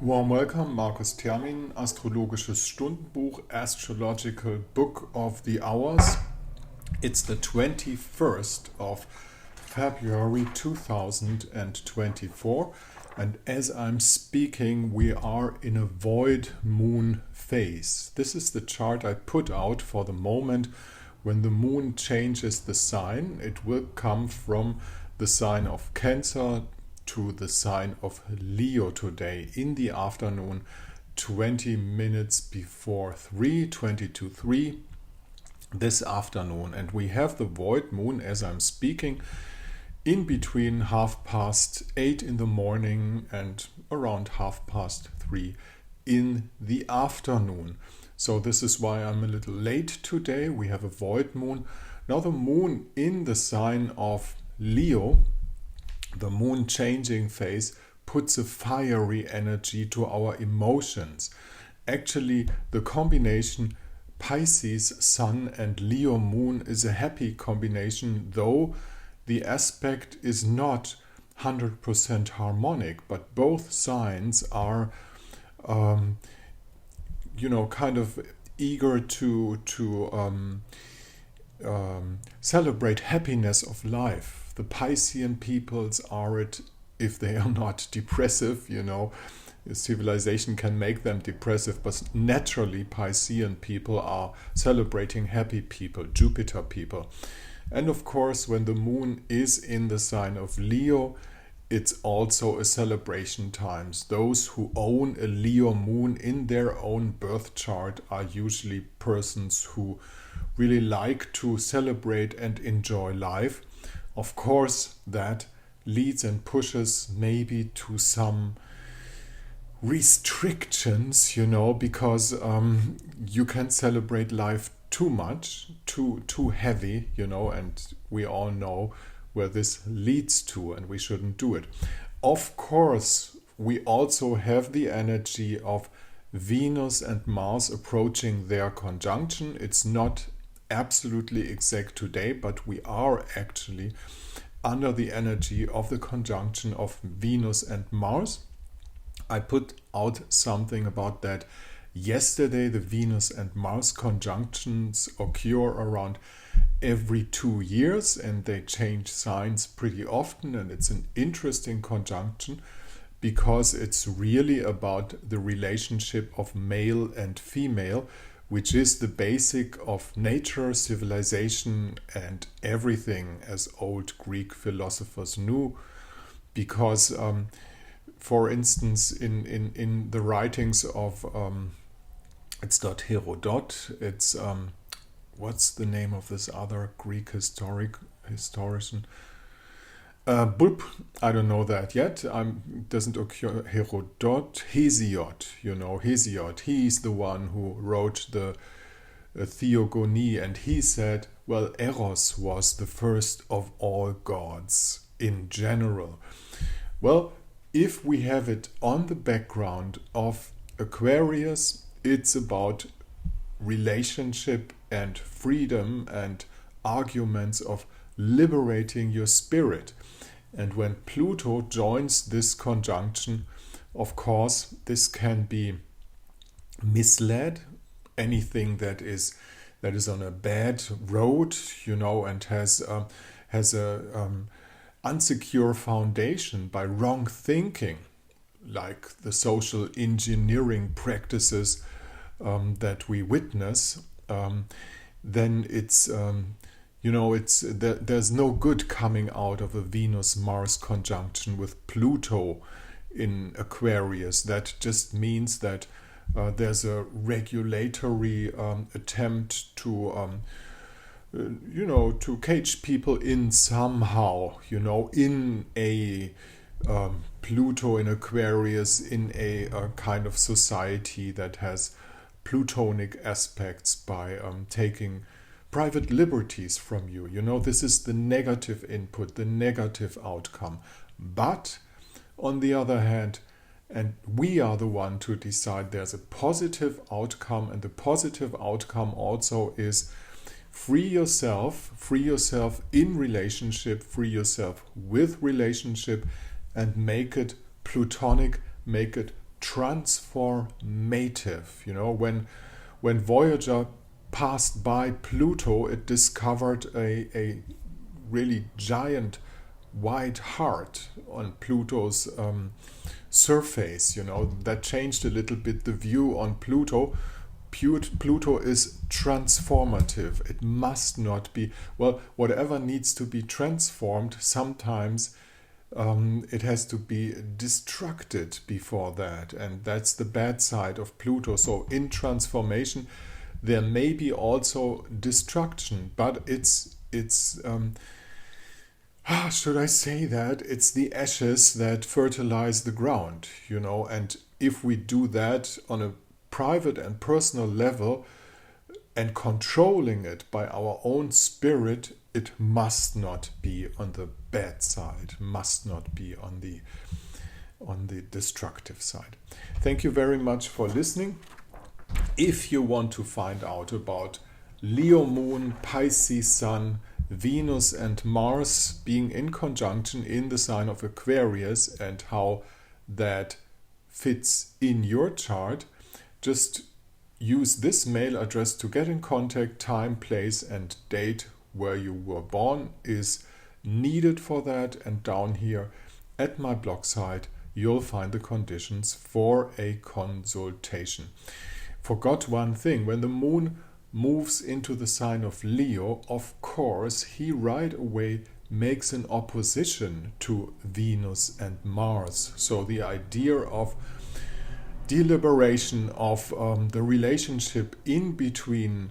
Warm welcome, Markus Termin, Astrologisches Stundenbuch, Astrological Book of the Hours. It's the 21st of February 2024, and as I'm speaking, we are in a void moon phase. This is the chart I put out for the moment. When the moon changes the sign, it will come from the sign of Cancer to the sign of Leo today in the afternoon, 20 minutes before 3, 20 to 3 this afternoon. And we have the void moon as I'm speaking in between 8:30 in the morning and around 3:30 in the afternoon. So this is why I'm a little late today. We have a void moon. Now the moon in the sign of Leo, the moon changing phase, puts a fiery energy to our emotions. Actually, the combination Pisces Sun and Leo Moon is a happy combination, though the aspect is not 100% harmonic, but both signs are kind of eager to celebrate happiness of life. The Piscean peoples are it if they are not depressive, civilization can make them depressive, but naturally Piscean people are celebrating happy people, Jupiter people. And of course, when the moon is in the sign of Leo, it's also a celebration time. Those who own a Leo moon in their own birth chart are usually persons who really like to celebrate and enjoy life. Of course, that leads and pushes maybe to some restrictions, because you can celebrate life too much, too heavy, and we all know where this leads to, and we shouldn't do it. Of course, we also have the energy of Venus and Mars approaching their conjunction. It's not absolutely exact today, but we are actually under the energy of the conjunction of Venus and Mars. I put out something about that yesterday. The Venus and Mars conjunctions occur around every 2 years and they change signs pretty often, and it's an interesting conjunction because it's really about the relationship of male and female, which is the basic of nature, civilization, and everything, as old Greek philosophers knew. Because, for instance, in the writings of, it's not Herodot, it's, what's the name of this other Greek historian? I don't know that yet. Doesn't occur Herodot. Hesiod. He's the one who wrote the Theogony, and he said, well, Eros was the first of all gods in general. Well, if we have it on the background of Aquarius, it's about relationship and freedom and arguments of liberating your spirit. And when Pluto joins this conjunction, of course, this can be misled. Anything that is on a bad road, and has a unsecure foundation by wrong thinking, like the social engineering practices that we witness, then it's there's no good coming out of a Venus-Mars conjunction with Pluto in Aquarius. That just means that there's a regulatory attempt to cage people in somehow, in a Pluto in Aquarius, in a kind of society that has Plutonic aspects by taking private liberties from you. This is the negative input, the negative outcome. But on the other hand, and we are the one to decide, there's a positive outcome, and the positive outcome also is free yourself in relationship, free yourself with relationship, and make it Plutonic, make it transformative. You know, when Voyager passed by Pluto, it discovered a really giant white heart on Pluto's surface. You know, that changed a little bit the view on Pluto. Pluto is transformative. It must not be, well, whatever needs to be transformed, sometimes it has to be destructed before that. And that's the bad side of Pluto. So in transformation, there may be also destruction, but it's should I say that? It's the ashes that fertilize the ground, you know, and if we do that on a private and personal level and controlling it by our own spirit, it must not be on the bad side, must not be on the destructive side. Thank you very much for listening. If you want to find out about Leo Moon, Pisces Sun, Venus and Mars being in conjunction in the sign of Aquarius and how that fits in your chart, just use this mail address to get in contact. Time, place and date where you were born is needed for that, and down here at my blog site you'll find the conditions for a consultation. Forgot one thing: when the moon moves into the sign of Leo, of course he right away makes an opposition to Venus and Mars. So the idea of deliberation of the relationship in between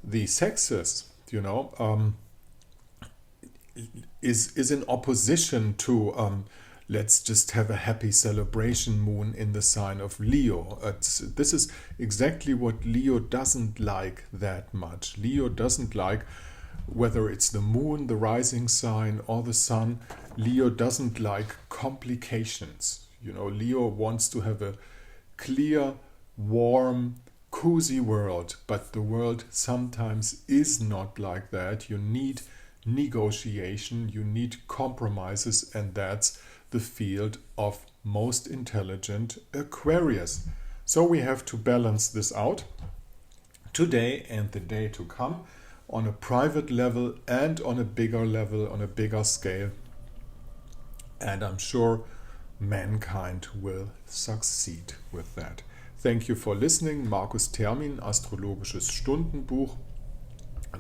the sexes, you know, is in opposition to let's just have a happy celebration moon in the sign of Leo. This is exactly what Leo doesn't like that much. Leo doesn't like, whether it's the moon, the rising sign, or the sun, Leo doesn't like complications. You know, Leo wants to have a clear, warm, cozy world, but the world sometimes is not like that. You need negotiation, you need compromises, and that's the field of most intelligent Aquarius. So we have to balance this out today and the day to come on a private level and on a bigger level, on a bigger scale. And I'm sure mankind will succeed with that. Thank you for listening. Markus Termin, Astrologisches Stundenbuch,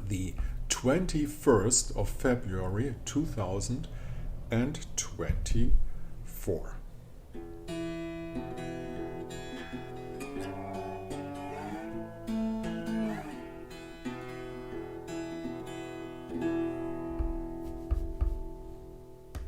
the 21st of February 2024.